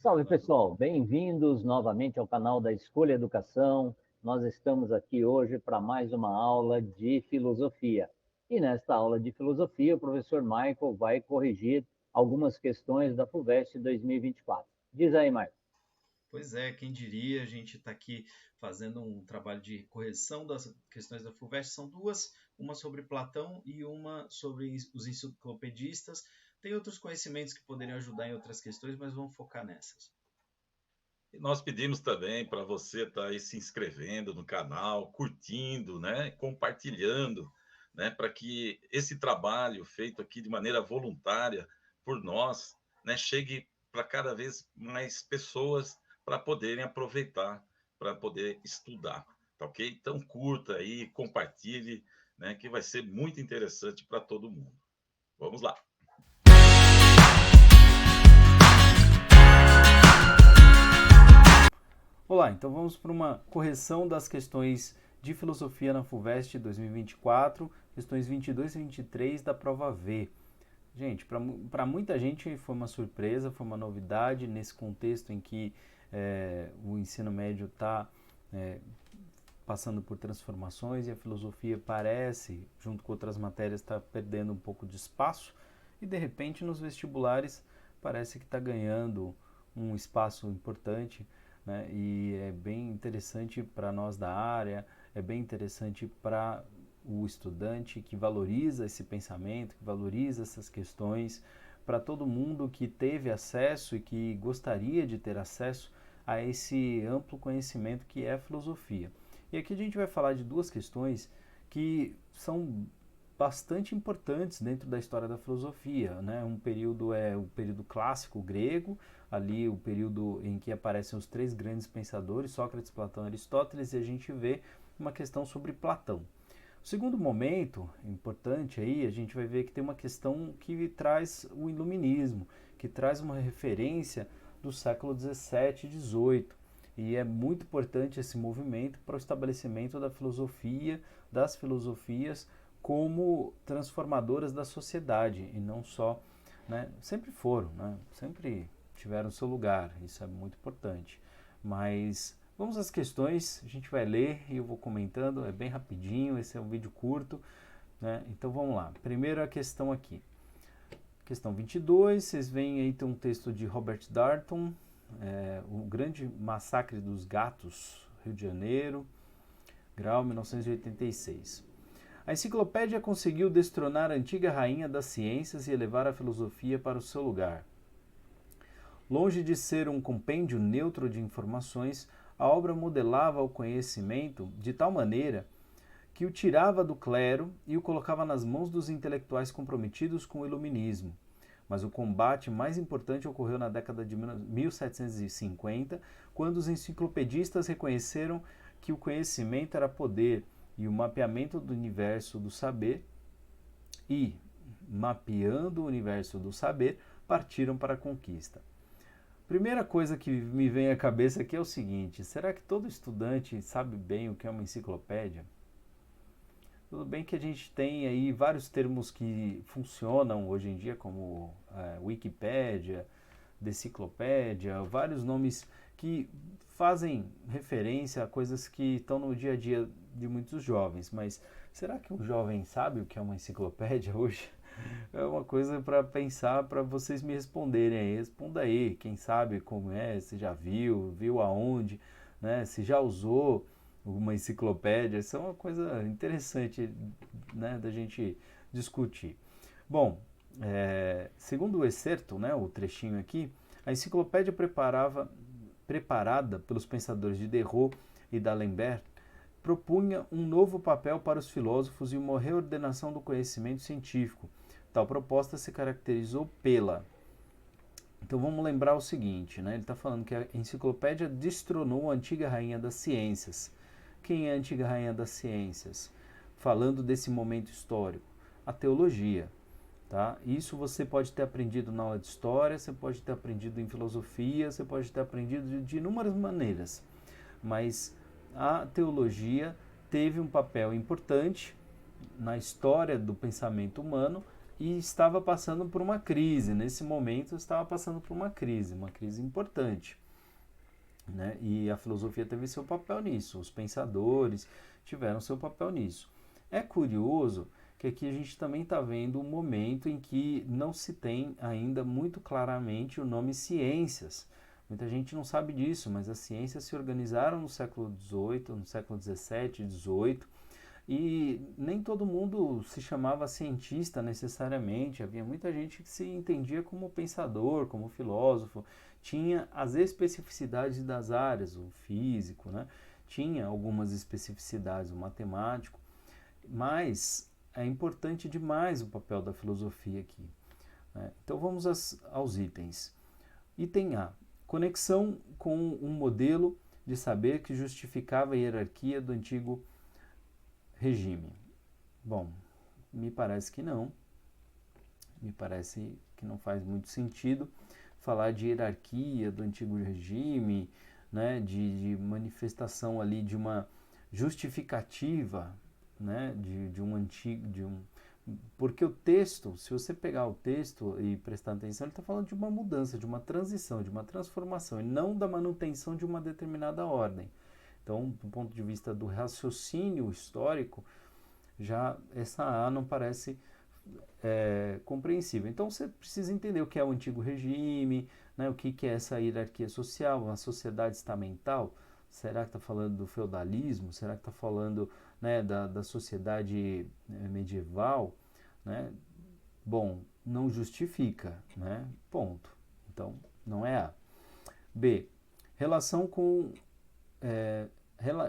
Salve pessoal, bem-vindos novamente ao canal da Escolha Educação. Nós estamos aqui hoje para mais uma aula de filosofia. E nesta aula de filosofia, o professor Michael vai corrigir algumas questões da FUVEST 2024. Diz aí, Michael. Pois é, quem diria, a gente está aqui fazendo um trabalho de correção das questões da FUVEST. São duas, uma sobre Platão e uma sobre os enciclopedistas. Tem outros conhecimentos que poderiam ajudar em outras questões, mas vamos focar nessas. E nós pedimos também para você estar aí se inscrevendo no canal, curtindo, né, compartilhando, né, para que esse trabalho feito aqui de maneira voluntária por nós, né, chegue para cada vez mais pessoas para poderem aproveitar, para poder estudar, tá ok? Então curta aí, compartilhe, né, que vai ser muito interessante para todo mundo. Vamos lá. Olá, então vamos para uma correção das questões de filosofia na FUVEST 2024, questões 22 e 23 da prova V. Gente, para muita gente foi uma surpresa, foi uma novidade nesse contexto em que o ensino médio está passando por transformações e a filosofia parece, junto com outras matérias, estar perdendo um pouco de espaço e de repente nos vestibulares parece que está ganhando um espaço importante. Né? E é bem interessante para nós da área, é bem interessante para o estudante que valoriza esse pensamento, que valoriza essas questões, para todo mundo que teve acesso e que gostaria de ter acesso a esse amplo conhecimento que é a filosofia. E aqui a gente vai falar de duas questões que são bastante importantes dentro da história da filosofia, né? Um período é o período clássico grego, ali o período em que aparecem os três grandes pensadores, Sócrates, Platão e Aristóteles, e a gente vê uma questão sobre Platão. O segundo momento importante aí, a gente vai ver que tem uma questão que traz o iluminismo, que traz uma referência do século 17 e 18. E é muito importante esse movimento para o estabelecimento da filosofia, das filosofias, como transformadoras da sociedade e não só, né, sempre foram, né, sempre tiveram seu lugar, isso é muito importante. Mas vamos às questões, a gente vai ler e eu vou comentando, é bem rapidinho, esse é um vídeo curto, né, então vamos lá. Primeiro a questão aqui. Questão 22, vocês veem aí tem um texto de Robert Darnton, o grande massacre dos gatos, Rio de Janeiro, grau 1986. A enciclopédia conseguiu destronar a antiga rainha das ciências e elevar a filosofia para o seu lugar. Longe de ser um compêndio neutro de informações, a obra modelava o conhecimento de tal maneira que o tirava do clero e o colocava nas mãos dos intelectuais comprometidos com o iluminismo. Mas o combate mais importante ocorreu na década de 1750, quando os enciclopedistas reconheceram que o conhecimento era poder e o mapeamento do universo do saber e, mapeando o universo do saber, partiram para a conquista. Primeira coisa que me vem à cabeça aqui é o seguinte: será que todo estudante sabe bem o que é uma enciclopédia? Tudo bem que a gente tem aí vários termos que funcionam hoje em dia, como Wikipédia, Deciclopédia, vários nomes que fazem referência a coisas que estão no dia a dia de muitos jovens, mas será que um jovem sabe o que é uma enciclopédia hoje? É uma coisa para pensar, para vocês me responderem aí. Responda aí, quem sabe como é, se já viu aonde, né? Se já usou uma enciclopédia. Isso é uma coisa interessante, né, da gente discutir. Bom, segundo o excerto, né, o trechinho aqui, a enciclopédia preparada pelos pensadores de Diderot e d'Alembert propunha um novo papel para os filósofos e uma reordenação do conhecimento científico. Tal proposta se caracterizou pela... Então vamos lembrar o seguinte, né? Ele está falando que a enciclopédia destronou a antiga rainha das ciências. Quem é a antiga rainha das ciências? Falando desse momento histórico, a teologia. Tá? Isso você pode ter aprendido na aula de história, você pode ter aprendido em filosofia, você pode ter aprendido de inúmeras maneiras. Mas a teologia teve um papel importante na história do pensamento humano e estava passando por uma crise. Nesse momento estava passando por uma crise importante, né? E a filosofia teve seu papel nisso, os pensadores tiveram seu papel nisso. É curioso que aqui a gente também está vendo um momento em que não se tem ainda muito claramente o nome ciências. Muita gente não sabe disso, mas as ciências se organizaram no século XVIII, no século XVII, XVIII, e nem todo mundo se chamava cientista necessariamente. Havia muita gente que se entendia como pensador, como filósofo, tinha as especificidades das áreas, o físico, né? Tinha algumas especificidades, o matemático, mas é importante demais o papel da filosofia aqui, né? Então vamos aos itens. Item A: conexão com um modelo de saber que justificava a hierarquia do antigo regime. Bom, me parece que não. Me parece que não faz muito sentido falar de hierarquia do antigo regime, né, de manifestação ali de uma justificativa, né, de um antigo, porque o texto, se você pegar o texto e prestar atenção, ele está falando de uma mudança, de uma transição, de uma transformação, e não da manutenção de uma determinada ordem. Então, do ponto de vista do raciocínio histórico, já essa A não parece compreensível. Então, você precisa entender o que é o antigo regime, né, o que é essa hierarquia social, uma sociedade estamental. Será que está falando do feudalismo? Será que está falando, né, da sociedade medieval? Né? Bom, não justifica, né? Ponto. Então, não é A. B: relação com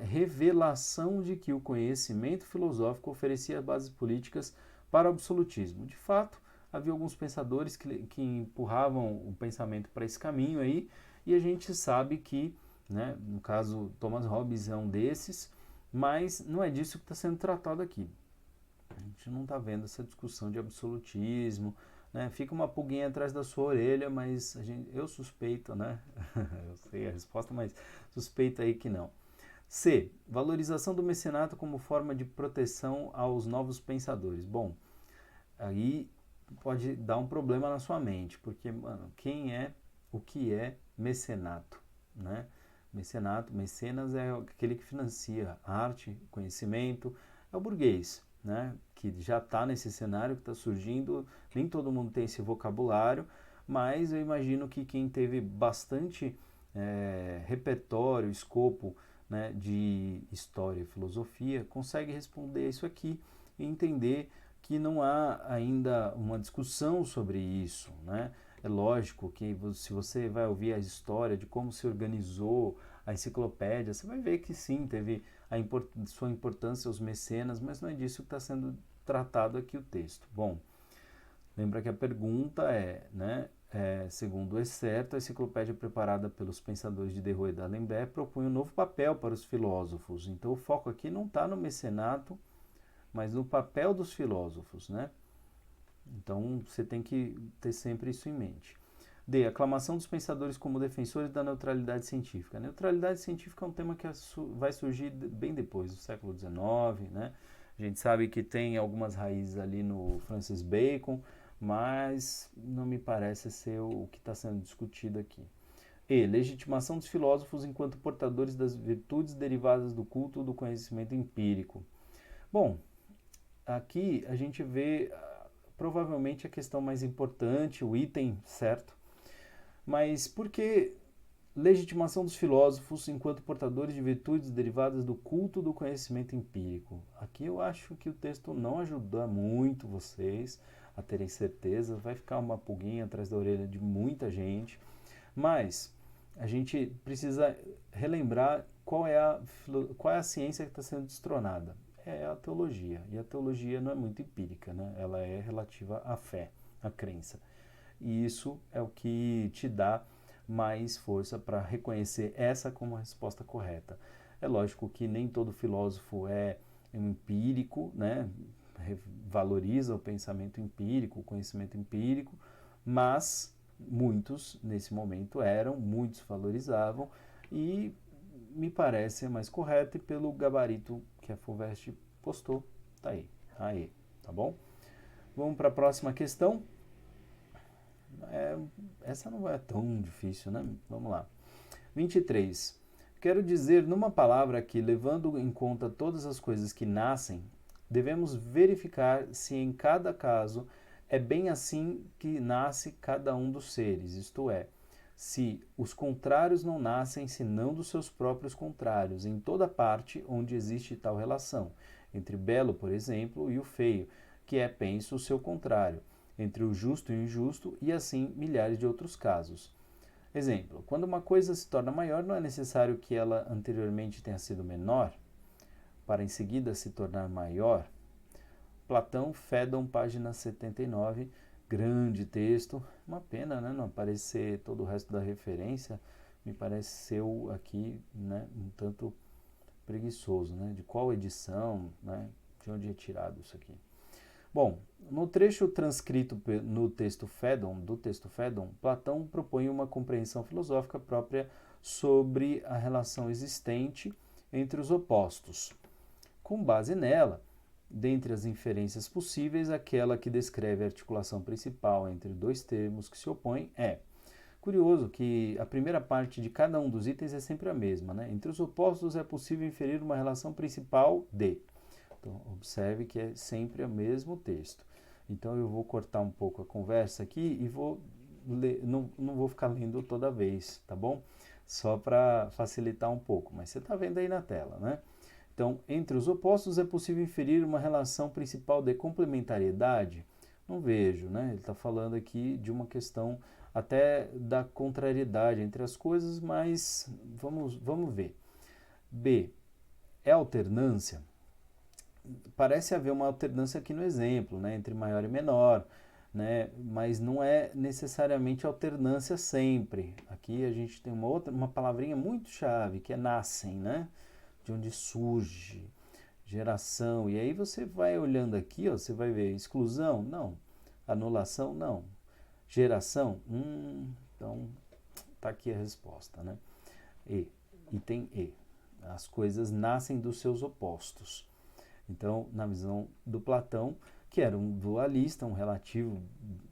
revelação de que o conhecimento filosófico oferecia bases políticas para o absolutismo. De fato, havia alguns pensadores que empurravam o pensamento para esse caminho aí, e a gente sabe que, né, no caso, Thomas Hobbes é um desses, mas não é disso que está sendo tratado aqui. A gente não está vendo essa discussão de absolutismo, né? Fica uma pulguinha atrás da sua orelha, mas eu suspeito, né? Eu sei a resposta, mas suspeito aí que não. C: valorização do mecenato como forma de proteção aos novos pensadores. Bom, aí pode dar um problema na sua mente, porque, mano, o que é mecenato, né? Mecenas é aquele que financia arte, conhecimento, é o burguês, né? Que já está nesse cenário que está surgindo, nem todo mundo tem esse vocabulário, mas eu imagino que quem teve bastante repertório, escopo, né, de história e filosofia, consegue responder isso aqui e entender que não há ainda uma discussão sobre isso, né? É lógico que se você vai ouvir a história de como se organizou a enciclopédia, você vai ver que sim, teve sua importância os mecenas, mas não é disso que está sendo tratado aqui o texto. Bom, lembra que a pergunta né, segundo é certo, a enciclopédia preparada pelos pensadores de Diderot e d'Alembert propõe um novo papel para os filósofos. Então o foco aqui não está no mecenato, mas no papel dos filósofos, né? Então você tem que ter sempre isso em mente. D: aclamação dos pensadores como defensores da neutralidade científica. A neutralidade científica é um tema que vai surgir bem depois, do século XIX, né? A gente sabe que tem algumas raízes ali no Francis Bacon, mas não me parece ser o que está sendo discutido aqui. E: legitimação dos filósofos enquanto portadores das virtudes derivadas do culto do conhecimento empírico. Bom, aqui a gente vê provavelmente a questão mais importante, o item certo, mas por que legitimação dos filósofos enquanto portadores de virtudes derivadas do culto do conhecimento empírico? Aqui eu acho que o texto não ajuda muito vocês a terem certeza, vai ficar uma pulguinha atrás da orelha de muita gente, mas a gente precisa relembrar qual é a ciência que está sendo destronada. É a teologia, e a teologia não é muito empírica, né? Ela é relativa à fé, à crença. E isso é o que te dá mais força para reconhecer essa como a resposta correta. É lógico que nem todo filósofo é um empírico, né? Valoriza o pensamento empírico, o conhecimento empírico, mas muitos nesse momento muitos valorizavam, e me parece mais correto, e pelo gabarito que a FUVEST postou, tá aí, tá bom? Vamos para a próxima questão. Essa não é tão difícil, né? Vamos lá. 23. Quero dizer numa palavra que, levando em conta todas as coisas que nascem, devemos verificar se em cada caso é bem assim que nasce cada um dos seres, isto é, se os contrários não nascem senão dos seus próprios contrários, em toda parte onde existe tal relação, entre belo, por exemplo, e o feio, que é, penso, o seu contrário, entre o justo e o injusto, e assim milhares de outros casos. Exemplo, quando uma coisa se torna maior, não é necessário que ela anteriormente tenha sido menor, para em seguida se tornar maior. Platão, Fédon, página 79, grande texto. Uma pena, né, não aparecer todo o resto da referência, me pareceu aqui, né, um tanto preguiçoso, né, de qual edição, né, de onde é tirado isso aqui. Bom, no trecho transcrito no texto Fédon, Platão propõe uma compreensão filosófica própria sobre a relação existente entre os opostos. Com base nela, dentre as inferências possíveis, aquela que descreve a articulação principal entre dois termos que se opõem é. Curioso que a primeira parte de cada um dos itens é sempre a mesma, né? Entre os opostos é possível inferir uma relação principal de. Então, observe que é sempre o mesmo texto. Então, eu vou cortar um pouco a conversa aqui e vou ler, não vou ficar lendo toda vez, tá bom? Só para facilitar um pouco, mas você está vendo aí na tela, né? Então, entre os opostos é possível inferir uma relação principal de complementariedade? Não vejo, né? Ele está falando aqui de uma questão até da contrariedade entre as coisas, mas vamos ver. B. É alternância? Parece haver uma alternância aqui no exemplo, né, entre maior e menor, né, mas não é necessariamente alternância sempre. Aqui a gente tem uma palavrinha muito chave, que é nascem, né, de onde surge, geração. E aí você vai olhando aqui, ó, você vai ver exclusão, não, anulação, não, geração, então tá aqui a resposta, né, item E. As coisas nascem dos seus opostos. Então, na visão do Platão, que era um dualista, um relativo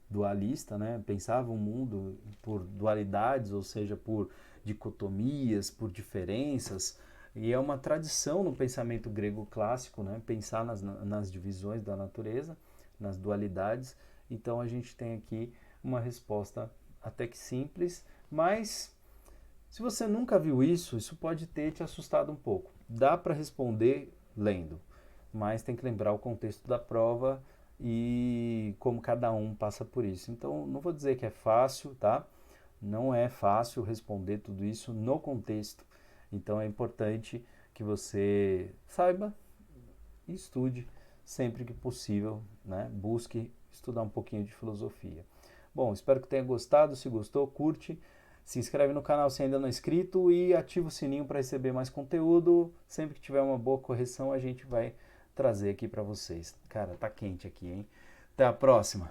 dualista, né? Pensava o mundo por dualidades, ou seja, por dicotomias, por diferenças, e é uma tradição no pensamento grego clássico, né? Pensar nas divisões da natureza, nas dualidades. Então, a gente tem aqui uma resposta até que simples, mas se você nunca viu isso pode ter te assustado um pouco. Dá para responder lendo, mas tem que lembrar o contexto da prova e como cada um passa por isso. Então, não vou dizer que é fácil, tá? Não é fácil responder tudo isso no contexto. Então, é importante que você saiba e estude sempre que possível, né? Busque estudar um pouquinho de filosofia. Bom, espero que tenha gostado. Se gostou, curte. Se inscreve no canal se ainda não é inscrito e ativa o sininho para receber mais conteúdo. Sempre que tiver uma boa correção, a gente vai trazer aqui para vocês. Cara, tá quente aqui, hein? Até a próxima!